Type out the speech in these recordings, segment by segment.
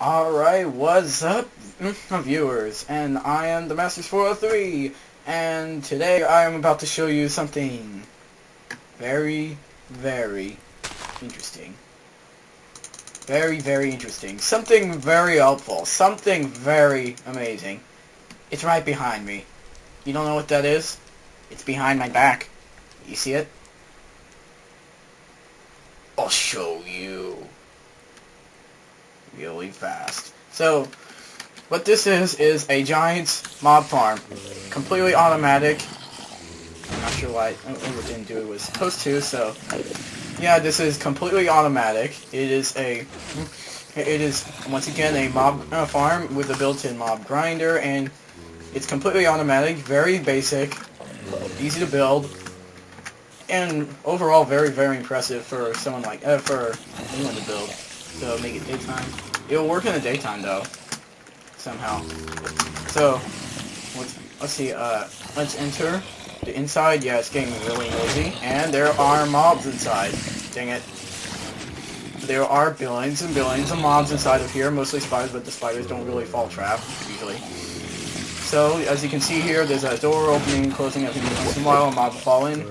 Alright, what's up, viewers? And I am the Masters403, and today I am about to show you something very, very interesting. Very, very interesting. Something very helpful. Something very amazing. It's right behind me. You don't know what that is? It's behind my back. You see it? I'll show you. Really fast. So, what this is a giant mob farm. Completely automatic. I'm not sure why it didn't do it was supposed to, so yeah, this is completely automatic. It is once again a mob farm with a built-in mob grinder, and it's completely automatic, very basic, easy to build, and overall very, very impressive for someone like for anyone to build. So make it daytime. It'll work in the daytime though, somehow. So let's see. Let's enter the inside. Yeah, it's getting really noisy, and there are mobs inside. Dang it! There are billions and billions of mobs inside of here, mostly spiders, but the spiders don't really fall trap usually. So as you can see here, there's a door opening and closing every once in a while. A mob will fall in.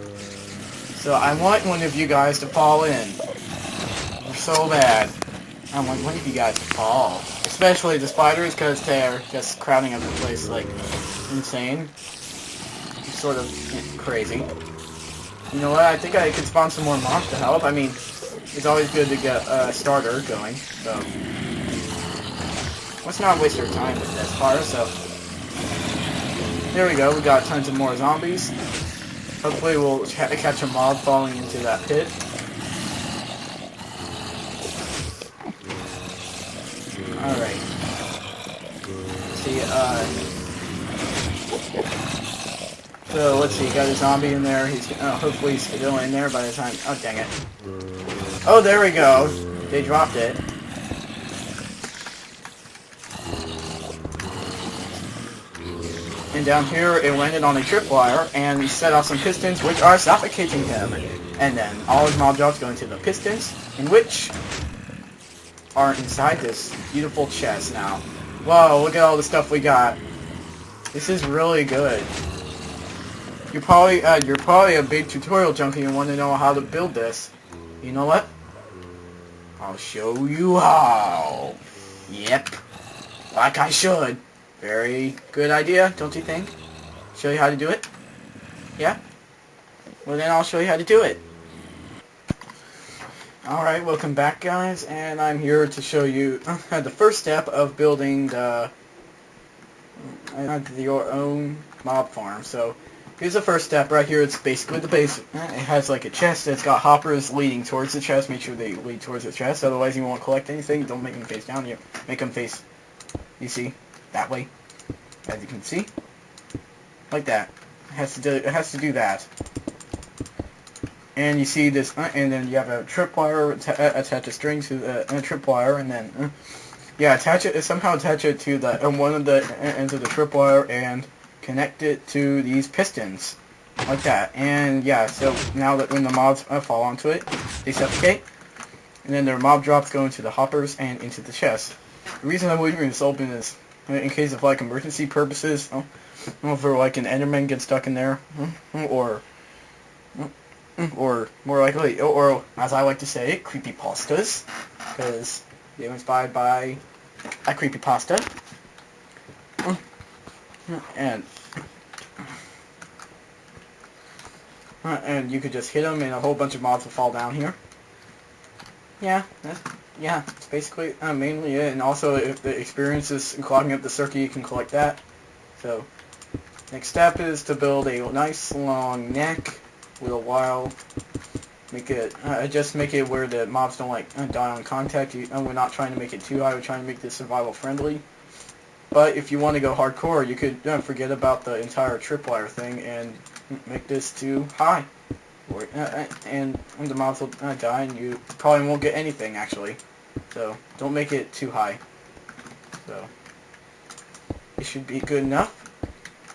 So I want one of you guys to fall in. So bad. I want one of you guys to fall. Especially the spiders, because they're just crowding up the place like insane. It's sort of crazy. You know what? I think I could spawn some more mobs to help. I mean, it's always good to get a starter going. So let's not waste our time with this part. So there we go. We got tons of more zombies. Hopefully we'll catch a mob falling into that pit. Alright. See, so let's see, got a zombie in there. He's hopefully he's still in there by the time. Oh, dang it. Oh, there we go. They dropped it. And down here, it landed on a tripwire and set off some pistons, which are suffocating him. And then all his mob drops go into the pistons, in which are inside this beautiful chest now. Whoa, look at all the stuff we got. This is really good. You're probably a big tutorial junkie and want to know how to build this. You know what? I'll show you how. Yep. Like I should. Very good idea, don't you think? Show you how to do it? Yeah? Well then I'll show you how to do it. Alright, welcome back guys, and I'm here to show you the first step of building your own mob farm. So here's the first step right here. It's basically the base. It has like a chest that's got hoppers leading towards the chest. Make sure they lead towards the chest, otherwise you won't collect anything. Don't make them face down here. Make them face, you see, that way, as you can see, like that. It has to do that. And you see this, and then you have a tripwire, attach a string to a tripwire, and then, yeah, somehow attach it to the one of the ends of the tripwire, and connect it to these pistons, like that. And yeah, so now that when the mobs fall onto it, they suffocate, and then their mob drops go into the hoppers and into the chest. The reason I'm leaving this open is in case of like emergency purposes, for like an Enderman gets stuck in there, or more likely, or as I like to say, creepypastas, because they were inspired by a creepypasta. And you could just hit them, and a whole bunch of mobs will fall down here. Yeah, it's basically mainly it. And also, if the experience is clogging up the circuit, you can collect that. So, next step is to build a nice long neck with a while. Just make it where the mobs don't like die on contact. We're not trying to make it too high. We're trying to make this survival friendly. But if you want to go hardcore, you could forget about the entire tripwire thing and make this too high. And the mobs will die, and you probably won't get anything actually. So don't make it too high. So it should be good enough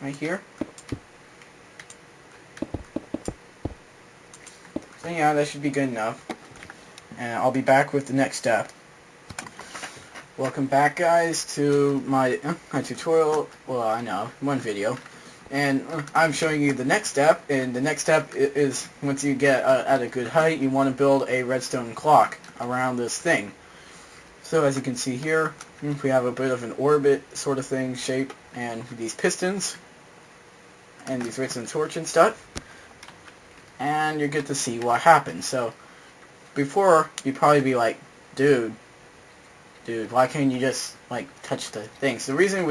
right here. So yeah, that should be good enough. And I'll be back with the next step. Welcome back, guys, to my tutorial. Well, I know, one video. And I'm showing you the next step, and the next step is once you get at a good height, you want to build a redstone clock around this thing. So as you can see here, we have a bit of an orbit sort of thing, shape, and these pistons, and these redstone torch and stuff. And you get to see what happens. So before, you'd probably be like, dude, why can't you just, like, touch the things? The reason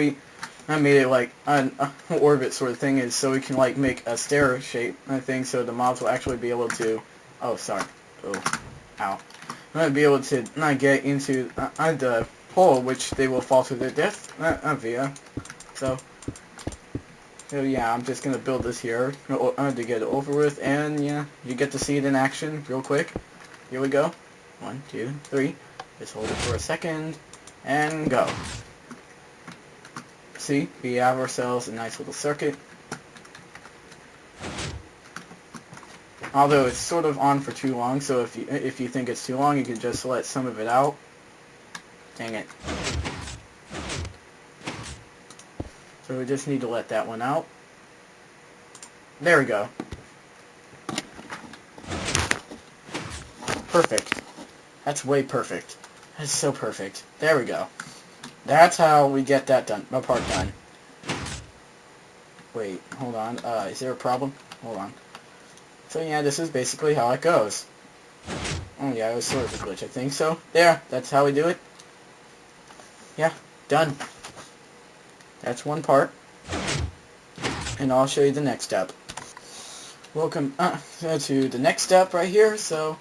I made it, like, an orbit sort of thing is so we can, like, make a stair shape, I think, so the mobs will actually be able to... Oh, sorry. Oh, ow. I'm going to be able to not get into the hole, which they will fall to their death via. So yeah, I'm just going to build this here to get it over with, and, yeah, you get to see it in action real quick. Here we go. 1, 2, 3. Just hold it for a second, and go. See, we have ourselves a nice little circuit. Although it's sort of on for too long, so if you think it's too long, you can just let some of it out. Dang it. So we just need to let that one out. There we go. Perfect. That's way perfect. That's so perfect. There we go. That's how we get that done. My part done. Wait, hold on. Is there a problem? Hold on. So yeah, this is basically how it goes. Oh yeah, it was sort of a glitch, I think so. There, that's how we do it. Yeah, done. That's one part. And I'll show you the next step. Welcome to the next step right here. So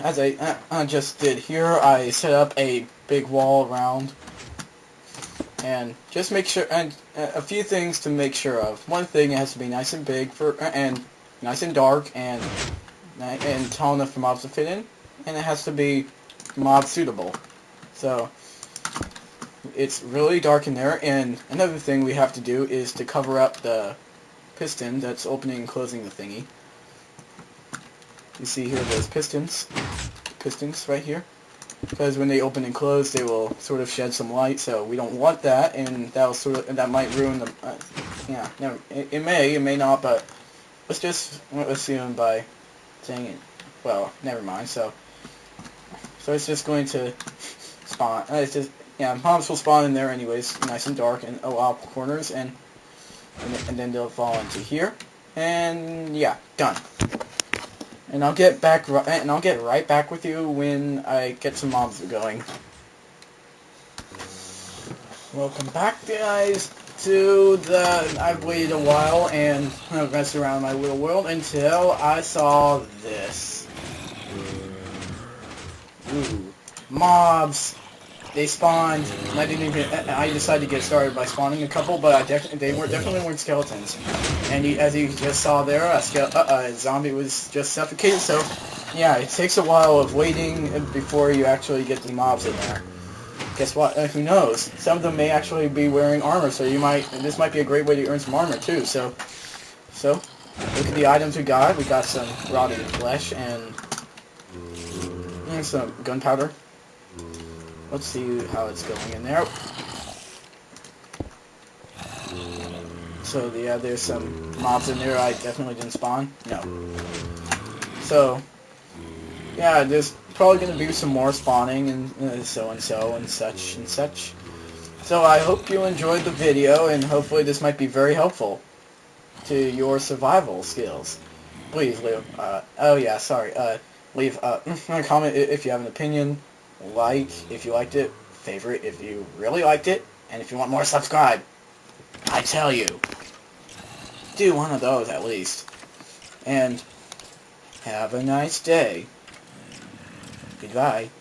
as I just did here, I set up a big wall around, and just make sure, and a few things to make sure of. One thing, it has to be nice and big and nice and dark and tall enough for mobs to fit in, and it has to be mob suitable. So it's really dark in there, and another thing we have to do is to cover up the piston that's opening and closing the thingy. You see here those pistons right here, because when they open and close, they will sort of shed some light. So we don't want that, and that might ruin the. Yeah, never. It may not, but let's just assume by saying it. Well, never mind. So it's just going to spawn. It's just mobs will spawn in there anyways, nice and dark and allow corners, and then they'll fall into here, and yeah, done. And I'll get right back with you when I get some mobs going. Welcome back, guys, to I've waited a while and messed around in my little world until I saw this. Ooh, mobs. They spawned. And I decided to get started by spawning a couple, but they definitely weren't skeletons. And as you just saw there, a zombie was just suffocated. So yeah, it takes a while of waiting before you actually get the mobs in there. Guess what? Who knows? Some of them may actually be wearing armor, so this might be a great way to earn some armor too. So look at the items we got. We got some rotting flesh and some gunpowder. Let's see how it's going in there. So yeah, there's some mobs in there I definitely didn't spawn. No. So yeah, there's probably going to be some more spawning and so and such and such. So I hope you enjoyed the video, and hopefully this might be very helpful to your survival skills. Please leave. Leave a comment if you have an opinion. Like if you liked it, favorite if you really liked it, and if you want more, subscribe. I tell you, do one of those at least. And have a nice day. Goodbye.